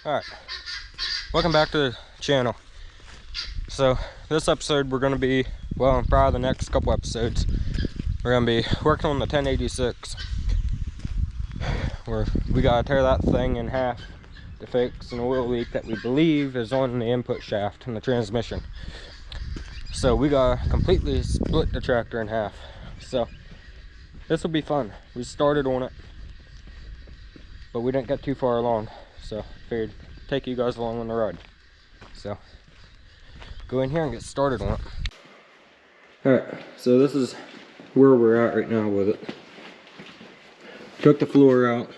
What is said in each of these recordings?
Alright, welcome back to the channel. So this episode we're going to be, well, probably the next couple episodes, we're going to be working on the 1086, where we got to tear that thing in half to fix an oil leak that we believe is on the input shaft in the transmission. So we got to completely split the tractor in half. So this will be fun. We started on it, but we didn't get too far along, so figured take you guys along on the ride. So go in here and get started on it. Alright, so this is where we're at right now with it. Took the floor out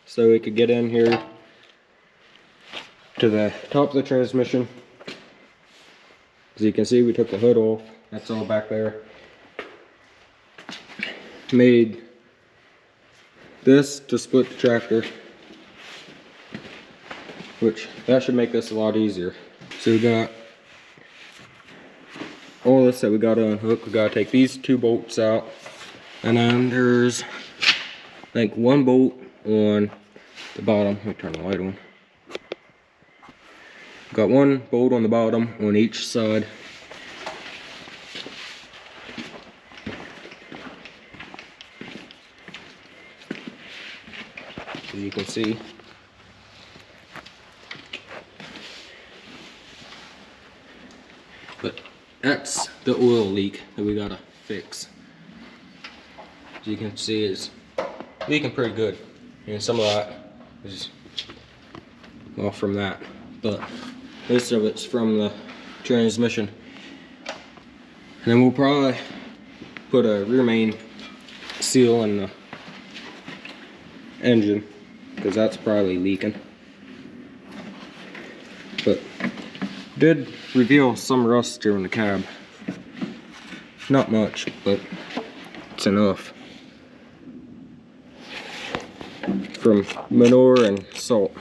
so we could get in here to the top of the transmission. As you can see, we took the hood off. That's all back there. Made this to split the tractor, which that should make this a lot easier. So we got all this that we got to unhook. We got to take these two bolts out, and then there's like one bolt on the bottom. Let me turn the light on. Got one bolt on the bottom on each side. As you can see, but that's the oil leak that we gotta fix. As you can see, it's leaking pretty good. And some of that is well from that, but most of it's from the transmission. And then we'll probably put a rear main seal in the engine, because that's probably leaking. But did reveal some rust here in the cab. Not much, but it's enough. From manure and salt.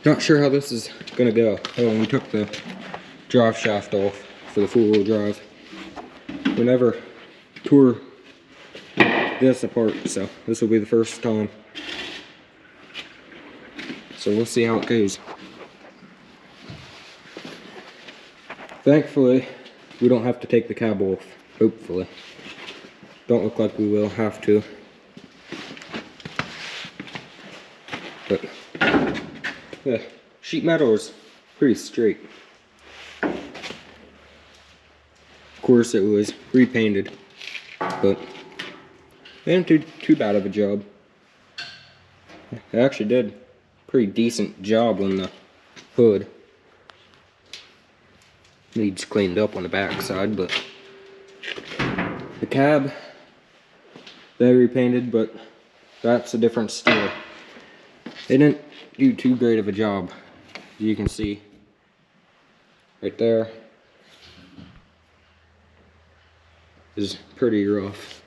Not sure how this is gonna go. Oh, we took the drive shaft off for the four-wheel drive. We never tore this apart, so this will be the first time. So we'll see how it goes. Thankfully, we don't have to take the cab off. Hopefully. Don't look like we will have to. But the sheet metal is pretty straight. Of course, it was repainted, but they didn't do too bad of a job. They actually did a pretty decent job on the hood. Needs cleaned up on the back side, but the cab they repainted, but that's a different story. They didn't do too great of a job. You can see right there is pretty rough.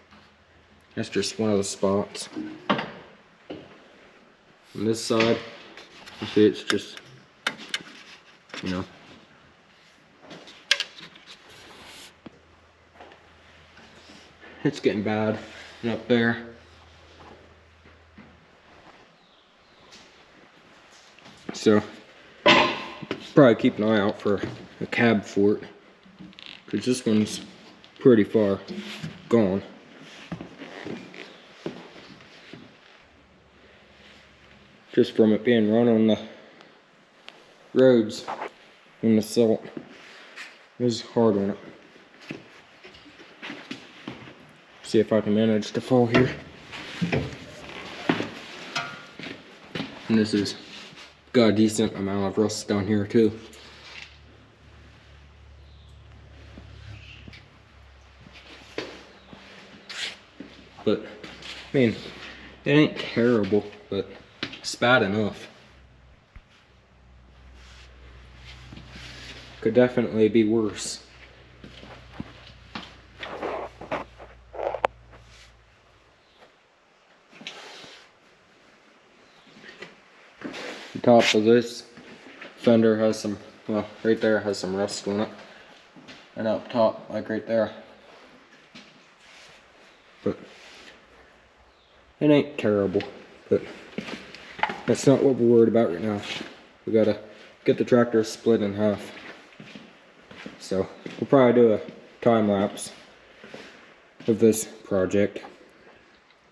That's just one of the spots. On this side, you see it's just, you know, it's getting bad. And up there, so probably keep an eye out for a cab for it, because this one's pretty far gone. Just from it being run on the roads in the salt. It was hard on it. See if I can manage to fall here. And this has got a decent amount of rust down here too. But I mean, it ain't terrible, but it's bad enough. Could definitely be worse. The top of this fender has some, well, right there has some rust on it. And up top, like right there. But it ain't terrible. but that's not what we're worried about right now. We gotta get the tractor split in half. So we'll probably do a time lapse of this project.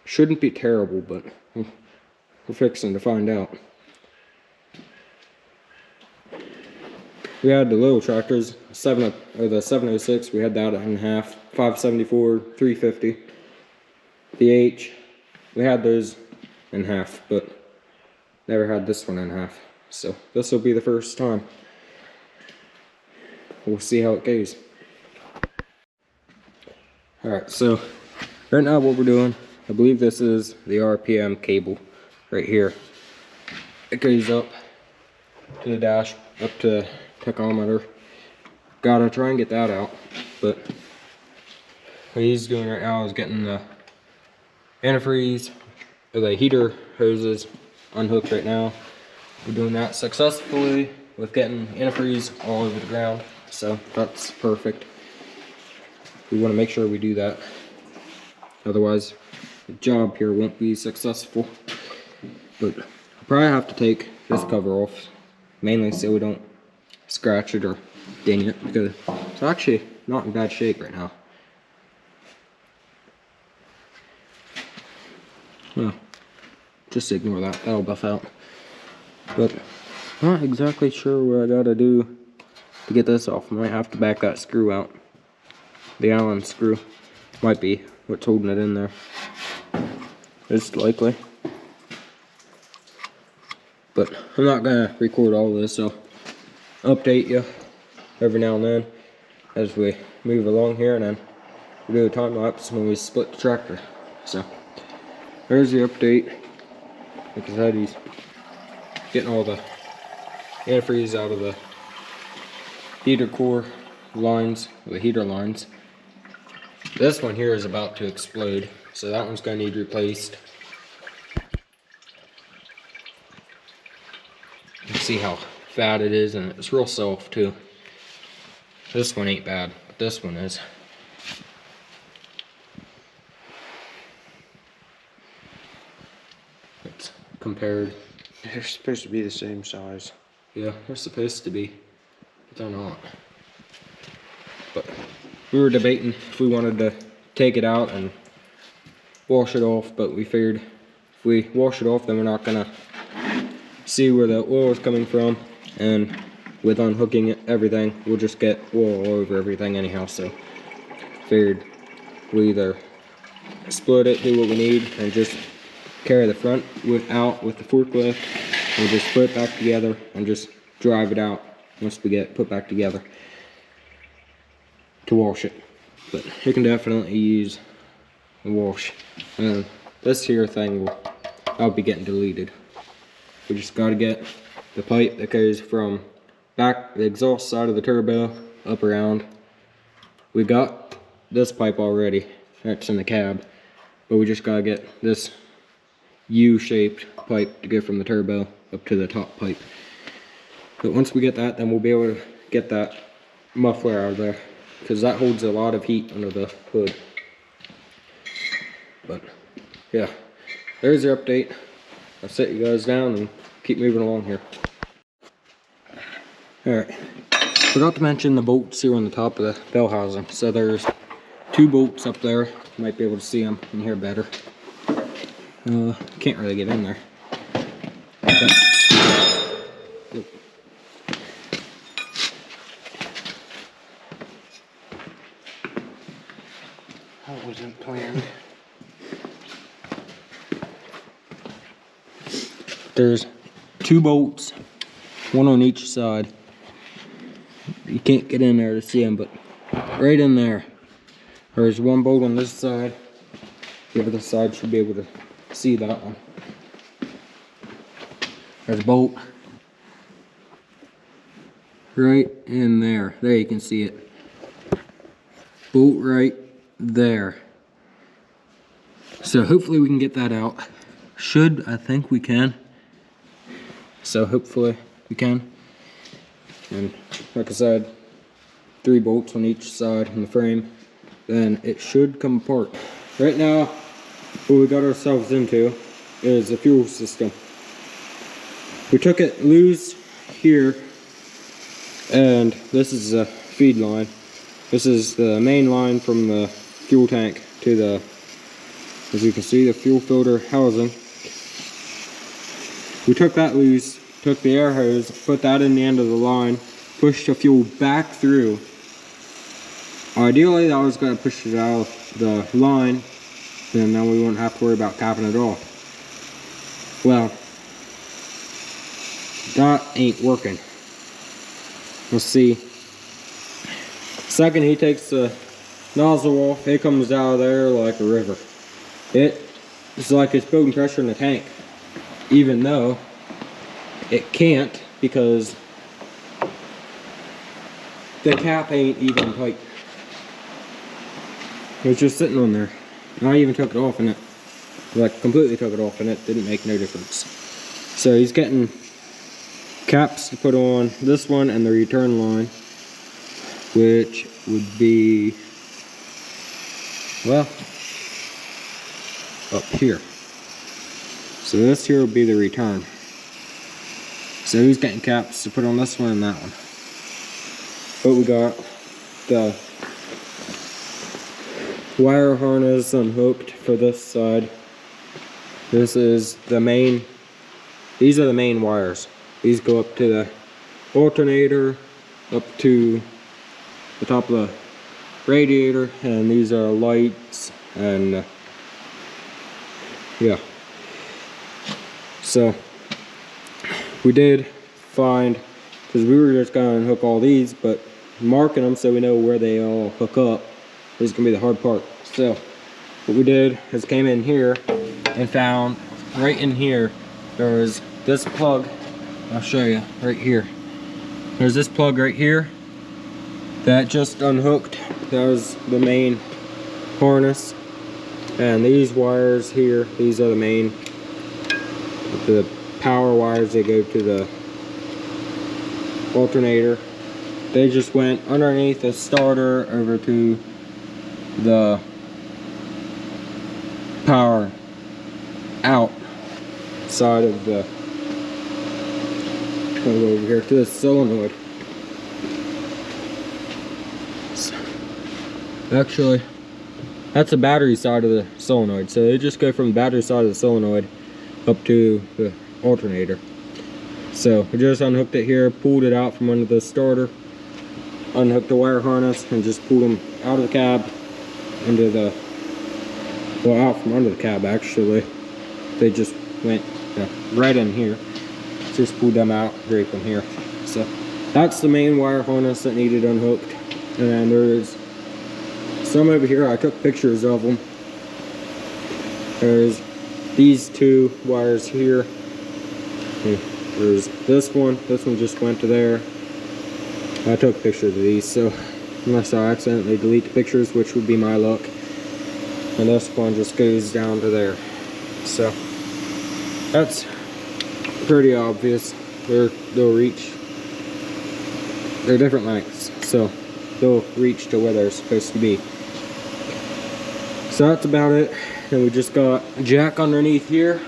Shouldn't be terrible, but we're fixing to find out. We had the little tractors, the 706, we had that in half, 574, 350. The H, we had those in half, but never had this one in half. So this will be the first time. We'll see how it goes. Alright, so right now what we're doing, I believe this is the RPM cable right here. It goes up to the dash, up to tachometer. Gotta try and get that out, but what he's doing right now is getting the antifreeze, or the heater hoses unhooked right now. We're doing that successfully with getting antifreeze all over the ground, so that's perfect. We want to make sure we do that, otherwise the job here won't be successful. But I'll probably have to take this cover off, mainly so we don't scratch it or ding it, because it's actually not in bad shape right now. Well, just ignore that, that'll buff out. But not exactly sure what I gotta do to get this off. I might have to back that screw out. The Allen screw might be what's holding it in there. It's likely. But I'm not gonna record all this, so I'll update you every now and then as we move along here, and then we'll do a time lapse when we split the tractor. So there's the update. Like I said, he's getting all the antifreeze out of the heater core lines, the heater lines. This one here is about to explode, so that one's going to need replaced. You can see how fat it is, and it's real soft too. This one ain't bad, but this one is. It's compared. They're supposed to be the same size. Yeah, they're supposed to be, but they're not. But we were debating if we wanted to take it out and wash it off, but we figured if we wash it off, then we're not gonna see where the oil is coming from, and with unhooking it, everything, we'll just get oil all over everything anyhow. So figured we either split it, do what we need, and just carry the front out with the forklift. We'll just put it back together and just drive it out once we get it put back together to wash it. But it can definitely use a wash. And this here thing I'll be getting deleted. We just got to get the pipe that goes from back the exhaust side of the turbo up around. We got this pipe already, that's in the cab, but we just got to get this U-shaped pipe to go from the turbo up to the top pipe. But once we get that, then we'll be able to get that muffler out of there, because that holds a lot of heat under the hood. But yeah, there's your update. I'll set you guys down and keep moving along here. Alright, forgot to mention the bolts here on the top of the bell housing. So there's 2 bolts up there. You might be able to see them in here better. Can't really get in there. But, That wasn't planned. there's 2 bolts, one on each side. You can't get in there to see them, but right in there. There's 1 bolt on this side. The other side should be able to see that one. There's a bolt right in there. There, you can see it. Bolt right there. So hopefully we can get that out. I think we can. So hopefully we can. And like I said, 3 bolts on each side in the frame. Then it should come apart. Right now, what we got ourselves into is the fuel system. We took it loose here, and this is the feed line. This is the main line from the fuel tank to the, as you can see, the fuel filter housing. We took that loose, took the air hose, put that in the end of the line, pushed the fuel back through. Ideally, I was going to push it out of the line, then we wouldn't have to worry about capping it off. Well, that ain't working. Let's see. Second he takes the nozzle off, it comes out of there like a river. It's like it's building pressure in the tank, even though it can't, because the cap ain't even tight. It was just sitting on there. I even took it off, and it, like, completely took it off, and it didn't make no difference. So he's getting caps to put on this one and the return line, which would be, well, up here. So this here would be the return. So he's getting caps to put on this one and that one. But we got the wire harness unhooked for this side. This is the main, these are the main wires. These go up to the alternator, up to the top of the radiator, and these are lights, and yeah. So we did find, because we were just gonna unhook all these, but marking them so we know where they all hook up is gonna be the hard part. So what we did is came in here and found right in here there was this plug. I'll show you right here. There's this plug right here that just unhooked. That was the main harness, and these wires here, these are the main, the power wires. They go to the alternator. They just went underneath the starter over to the power out side of the, over here to the solenoid. So, actually, that's the battery side of the solenoid. So they just go from the battery side of the solenoid up to the alternator. So we just unhooked it here, pulled it out from under the starter, unhooked the wire harness, and just pulled them out of the cab into the, well, out from under the cab actually. They just went right in here. Just pulled them out right from here. So that's the main wire harness that needed unhooked. And there's some over here. I took pictures of them. There's these two wires here. There's this one. This one just went to there. I took pictures of these, so unless I accidentally delete the pictures, which would be my luck. And this one just goes down to there. So that's pretty obvious. They'll reach, they're different lengths, so they'll reach to where they're supposed to be. So that's about it. And we just got a jack underneath here,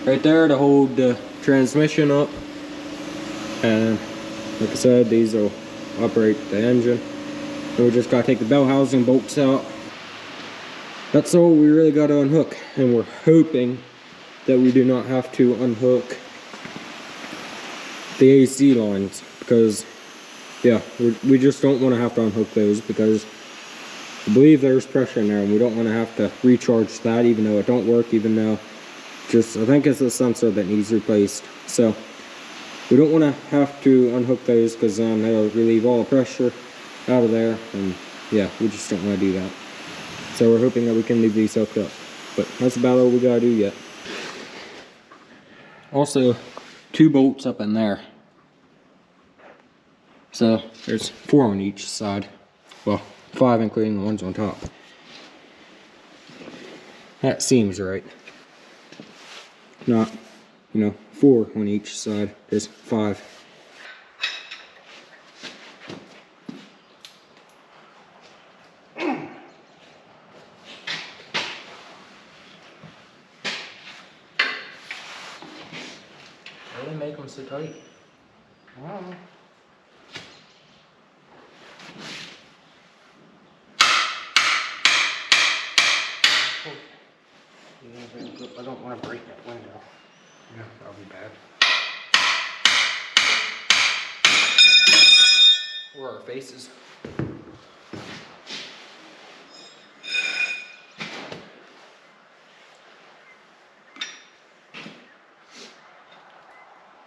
right there, to hold the transmission up. And like I said, these will operate the engine. And we just gotta take the bell housing bolts out. That's all we really gotta unhook, and we're hoping that we do not have to unhook the AC lines, because yeah, we just don't want to have to unhook those, because I believe there's pressure in there, and we don't want to have to recharge that, even though it don't work, even though just, I think it's the sensor that needs replaced. So we don't want to have to unhook those, because then they'll relieve all the pressure out of there, and yeah, we just don't want to do that. So we're hoping that we can leave these hooked up, but that's about all we gotta do yet. Also, 2 bolts up in there. So there's 4 on each side. Well, 5 including the ones on top. That seems right. Not, 4 on each side. There's 5. make them so tight? Wow. I don't want to break that window. Yeah, that'll be bad. Where are our faces?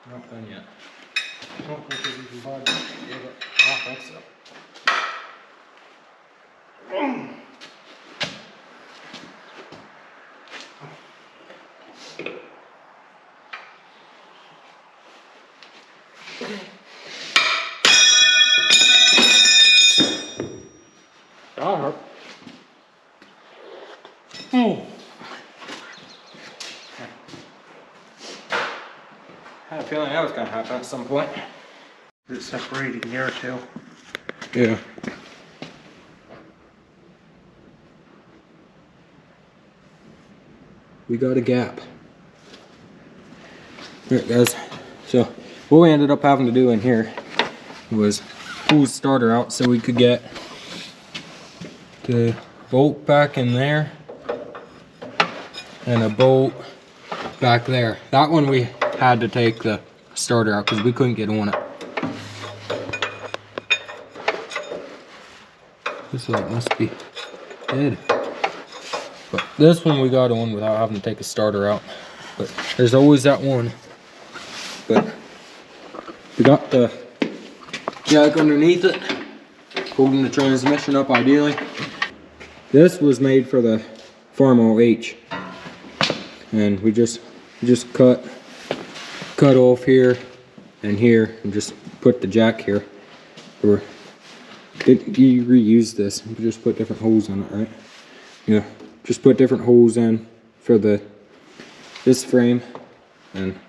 Not done yet. I don't think we can budge. I don't think so. Oh. I had a feeling that was gonna happen at some point. It's separating here too. Yeah. We got a gap. Alright guys, so what we ended up having to do in here was pull the starter out so we could get the bolt back in there and a bolt back there. That one we had to take the starter out because we couldn't get on it. This light must be dead. But this one we got on without having to take a starter out. But there's always that one. But we got the jack underneath it, holding the transmission up ideally. This was made for the Farmall H. And we just cut off here and here and just put the jack here. Or you reuse this and just put different holes in it, right? Yeah, just put different holes in for this frame and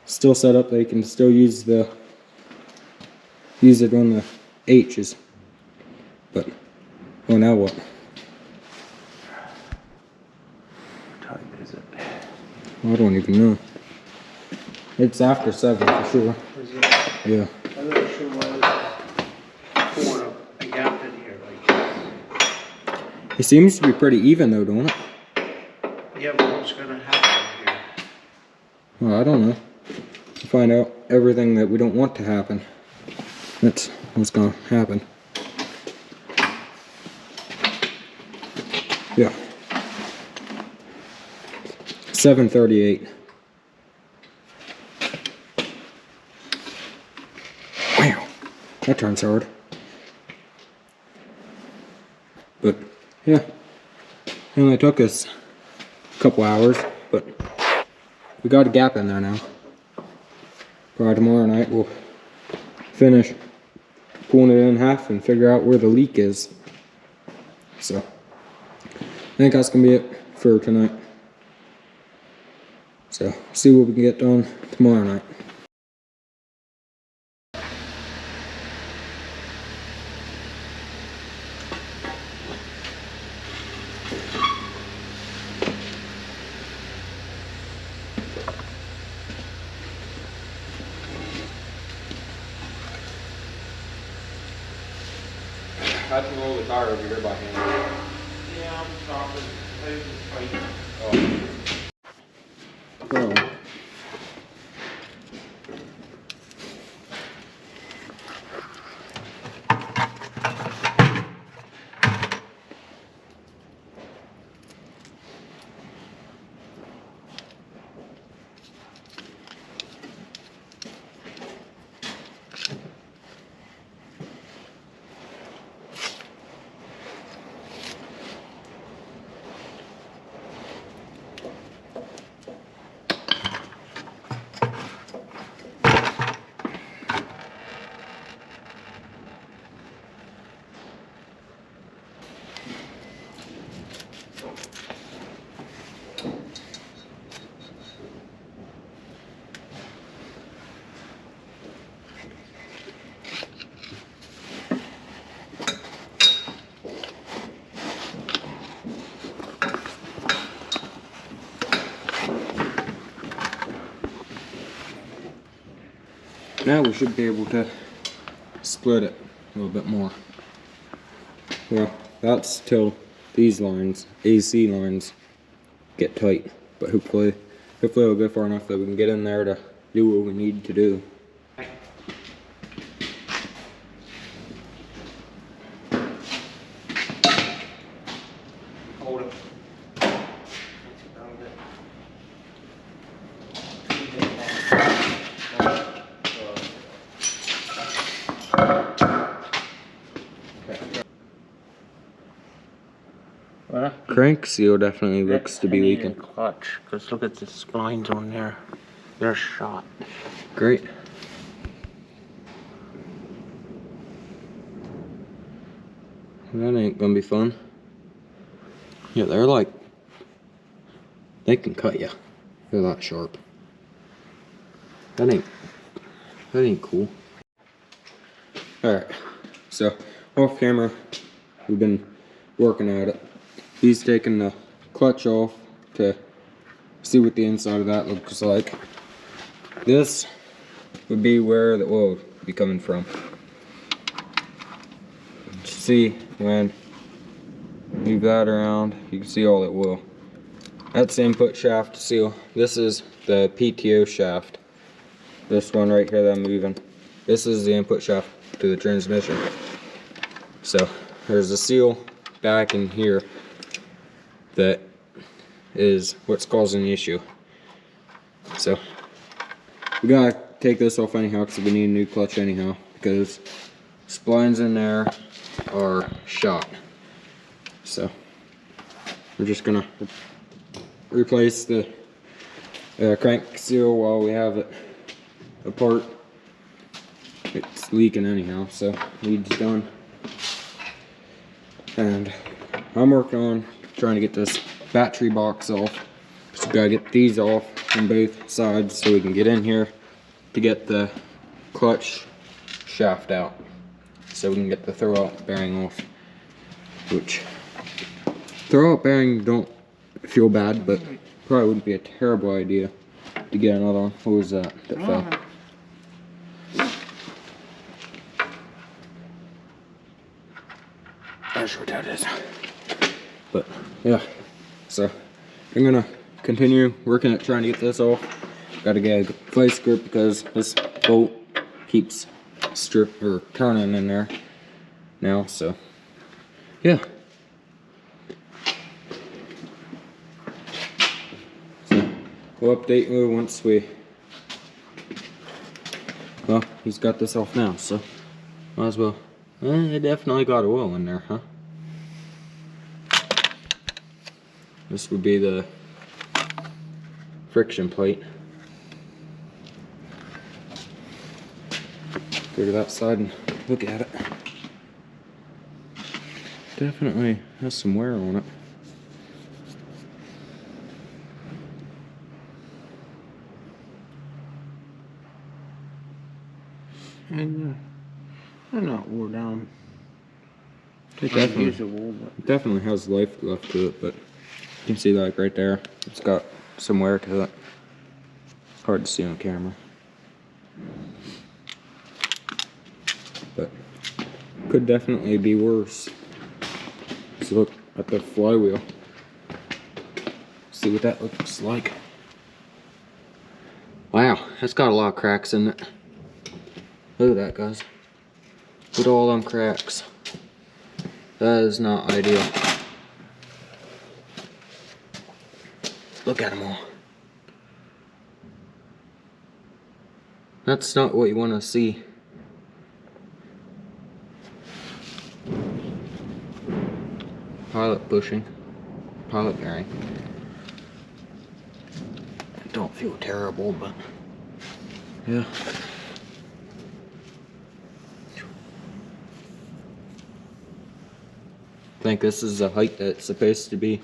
still set up. They can still use it on the H's. But well, now what? What time is it? I don't even know. It's after 7 for sure. Is it? Yeah. I'm not sure why it's pouring a gap in here like this. It seems to be pretty even though, don't it? Yeah, but what's gonna happen here? Well, I don't know. To find out everything that we don't want to happen. That's what's gonna happen. Yeah. 7:38. Wow, that turns hard. But yeah, it only took us a couple hours, but we got a gap in there now. Probably tomorrow night we'll finish pulling it in half and figure out where the leak is. So I think that's gonna be it for tonight. So see what we can get done tomorrow night. I can roll the tire over here by hand. Yeah, I'm stopping. Oh. Now we should be able to split it a little bit more. Well, that's till these lines, AC lines, get tight. But hopefully it'll go far enough that we can get in there to do what we need to do. Hold it. Crank seal definitely looks to be leaking. Clutch, because look at the splines on there. They're shot. Great. That ain't gonna be fun. Yeah, they're like, they can cut you. They're that sharp. That ain't cool. Alright, so off camera, we've been working at it. He's taking the clutch off to see what the inside of that looks like. This would be where the oil would be coming from. See, when you move that around, you can see all that oil. That's the input shaft seal. This is the PTO shaft. This one right here that I'm moving. This is the input shaft to the transmission. So there's a seal back in here that is what's causing the issue. So we gotta take this off anyhow because we need a new clutch anyhow, because splines in there are shot. So we're just gonna replace the crank seal while we have it apart. It's leaking anyhow, so lead's done. And I'm working on trying to get this battery box off. So we gotta get these off on both sides so we can get in here to get the clutch shaft out, so we can get the throwout bearing off. Which throwout bearing don't feel bad, but probably wouldn't be a terrible idea to get another one. What was that fell? Not sure what that is. But yeah, so I'm gonna continue working at trying to get this off. Gotta get a vice grip because this bolt keeps turning in there now. So yeah. So we'll update you once well, he's got this off now, so might as well. It definitely got oil in there, huh? This would be the friction plate. Go to that side and look at it. Definitely has some wear on it. And they're not wore down. It But definitely has life left to it, but you can see like right there, it's got some wear to it. Hard to see on camera. But could definitely be worse. Let's look at the flywheel. See what that looks like. Wow, that's got a lot of cracks in it. Look at that, guys. Look at all them cracks. That is not ideal. Look at them all. That's not what you want to see. Pilot bushing. Pilot bearing. Don't feel terrible, but yeah. I think this is the height that it's supposed to be.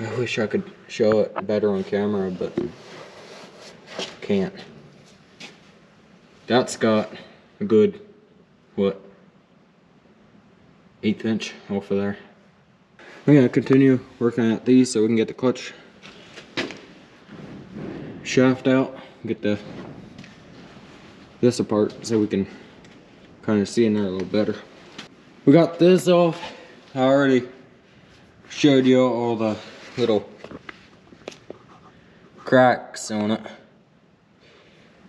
I wish I could show it better on camera, but can't. That's got a good, what, 1/8 inch off of there. I'm gonna continue working at these so we can get the clutch shaft out, get this apart so we can kind of see in there a little better. We got this off. I already showed you all the little cracks on it.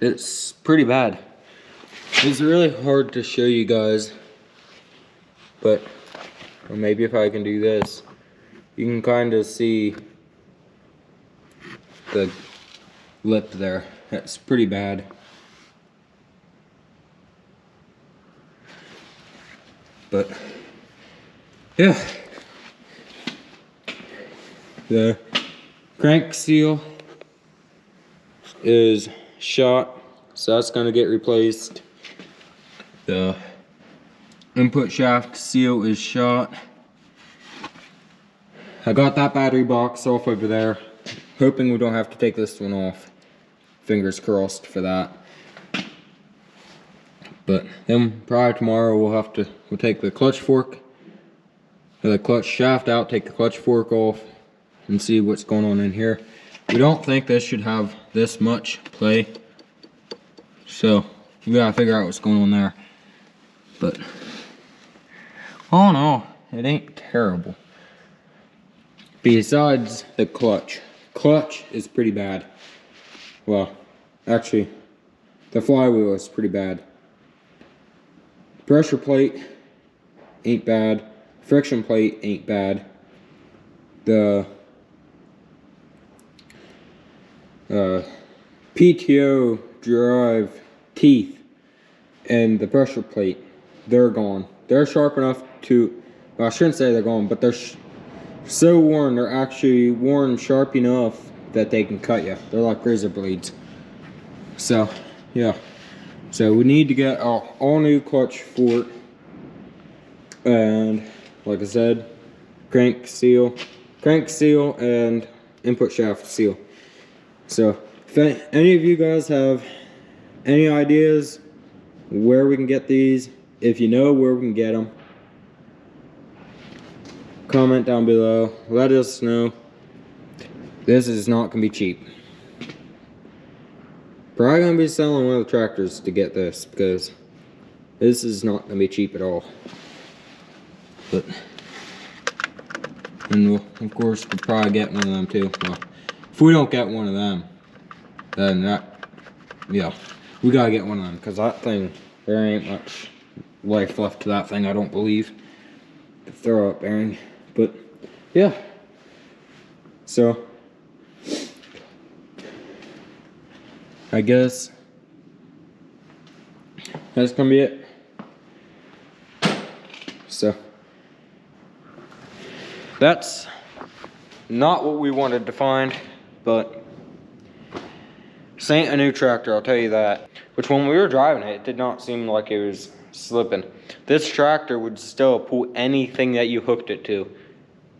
It's pretty bad. It's really hard to show you guys, but or maybe if I can do this, you can kind of see the lip there. That's pretty bad. But yeah, the crank seal is shot, so that's going to get replaced. The input shaft seal is shot. I got that battery box off over there, hoping we don't have to take this one off. Fingers crossed for that. But then probably tomorrow we'll take the clutch fork, or the clutch shaft out, take the clutch fork off, and see what's going on in here. We don't think this should have this much play, so we gotta figure out what's going on there. But all in all, it ain't terrible. Besides the clutch is pretty bad. Well, actually, the flywheel is pretty bad. Pressure plate ain't bad. Friction plate ain't bad. The PTO drive teeth and the pressure plate, they're gone. They're sharp enough to, well, I shouldn't say they're gone, but they're so worn, they're actually worn sharp enough that they can cut you. They're like razor blades. So, yeah. So we need to get our all new clutch fork, and like I said, crank seal and input shaft seal. So if any of you guys have any ideas where we can get these, if you know where we can get them, comment down below, let us know. This is not gonna be cheap. Probably gonna be selling one of the tractors to get this, because this is not gonna be cheap at all. But, and we'll, of course, we'll probably get one of them too. Well, if we don't get one of them, then that, yeah, we gotta get one of them, because that thing, there ain't much life left to that thing, I don't believe. The throw up bearing. But yeah, so I guess that's gonna be it. So that's not what we wanted to find, but this ain't a new tractor, I'll tell you that. Which when we were driving it, it did not seem like it was slipping. This tractor would still pull anything that you hooked it to.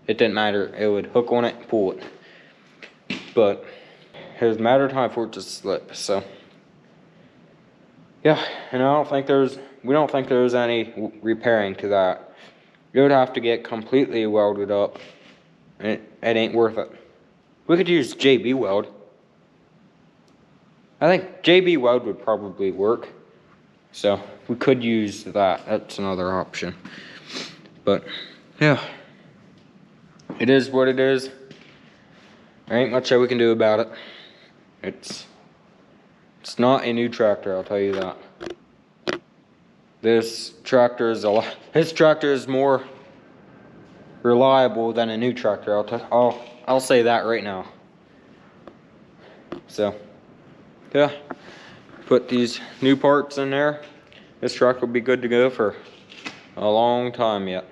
It didn't matter. It would hook on it and pull it. But it was a matter of time for it to slip. So yeah, and we don't think there's any repairing to that. You would have to get completely welded up, and it ain't worth it. We could use JB weld. I think JB weld would probably work. So we could use that. That's another option. But yeah, it is what it is. There ain't much that we can do about it. It's not a new tractor, I'll tell you that. This tractor is more reliable than a new tractor. I'll say that right now. So yeah, put these new parts in there. This truck will be good to go for a long time yet.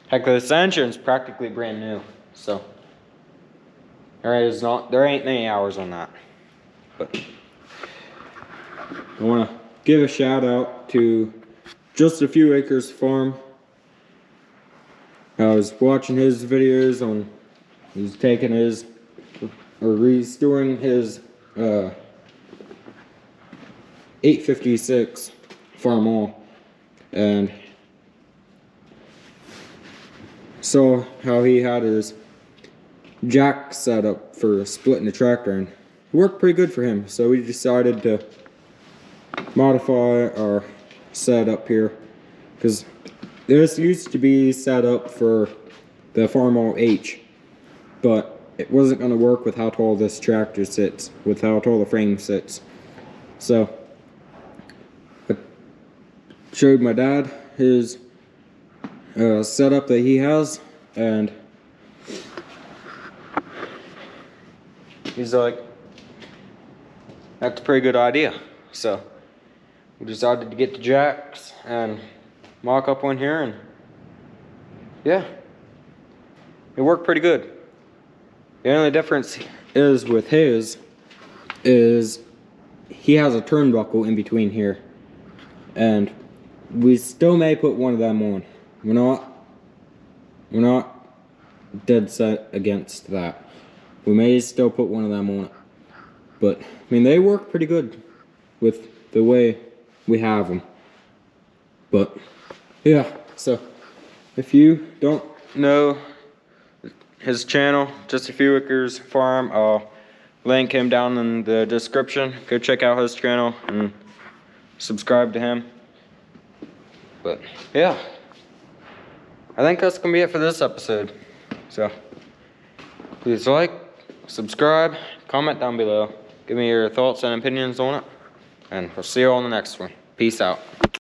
Heck, this engine's practically brand new, so there ain't many hours on that. But I want to give a shout out to Just a Few Acres Farm. I was watching his videos on, he's taking his, or restoring his 856 Farmall, and saw how he had his jack set up for splitting the tractor, and worked pretty good for him. So we decided to modify our setup here, because this used to be set up for the Farmall H, but it wasn't going to work with how tall this tractor sits, with how tall the frame sits. So I showed my dad his setup that he has, and he's like, that's a pretty good idea. So we decided to get the jacks and mock up one here, and yeah, it worked pretty good. The only difference is with his is he has a turnbuckle in between here, and we still may put one of them on. We're not dead set against that. We may still put one of them on it, but I mean, they work pretty good with the way we have them. But yeah, so if you don't know his channel, Just a Few Acres Farm, I'll link him down in the description. Go check out his channel and subscribe to him. But yeah, I think that's gonna be it for this episode. So please like, subscribe, comment down below, give me your thoughts and opinions on it, and we'll see you on the next one. Peace out.